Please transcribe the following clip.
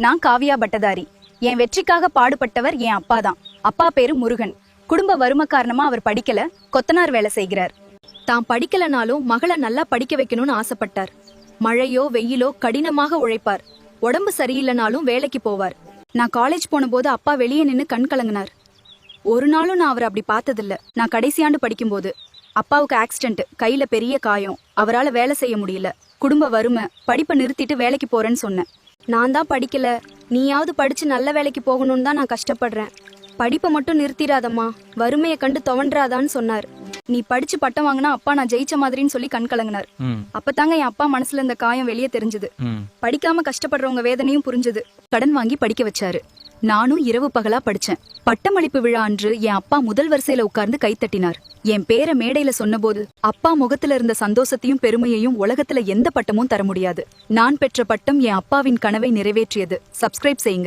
நான் காவியா பட்டதாரி. என் வெற்றிக்காக பாடுபட்டவர் என் அப்பா தான். அப்பா பேரு முருகன். குடும்ப வறுமை காரணமா அவர் படிக்கல, கொத்தனார் வேலை செய்கிறார். தான் படிக்கலனாலும் மகளை நல்லா படிக்க வைக்கணும்னு ஆசைப்பட்டார். மழையோ வெயிலோ கடினமாக உழைப்பார். உடம்பு சரியில்லைனாலும் வேலைக்கு போவார். நான் காலேஜ் போன போது அப்பா வெளியே நின்னு கண் கலங்கினார். ஒரு நாளும் நான் அவரை அப்படி பார்த்ததில்ல. நான் கடைசி ஆண்டு படிக்கும்போது அப்பாவுக்கு ஆக்சிடென்ட், கையில பெரிய காயம், அவரால வேலை செய்ய முடியல. குடும்ப வறுமை, படிப்பை நிறுத்திட்டு வேலைக்கு போறேன்னு சொன்னேன். நான் தான் படிக்கல, நீயாவது படிச்சு நல்ல வேலைக்கு போகணும்னு தான் நான் கஷ்டப்படுறேன். படிப்பை மட்டும் நிறுத்திடாதம்மா, வறுமையை கண்டு துவன்றாதான்னு சொன்னார். நீ படிச்சு பட்டம் வாங்கினா அப்பா நான் ஜெயிச்ச மாதிரின்னு சொல்லி கண் கலங்கினார். அப்பதாங்க என் அப்பா மனசுல இந்த காயம் வெளியே தெரிஞ்சது. படிக்காம கஷ்டப்படுறவங்க வேதனையும் புரிஞ்சது. கடன் வாங்கி படிக்க வச்சாரு. நானும் இரவு பகலா படிச்சேன். பட்டமளிப்பு விழா அன்று என் அப்பா முதல் வரிசையில உட்கார்ந்து கைத்தட்டினார். என் பேரை மேடையில சொன்னபோது அப்பா முகத்துல இருந்த சந்தோஷத்தையும் பெருமையையும் உலகத்துல எந்த பட்டமும் தர முடியாது. நான் பெற்ற பட்டம் என் அப்பாவின் கனவை நிறைவேற்றியது. சப்ஸ்கிரைப் செய்யுங்க.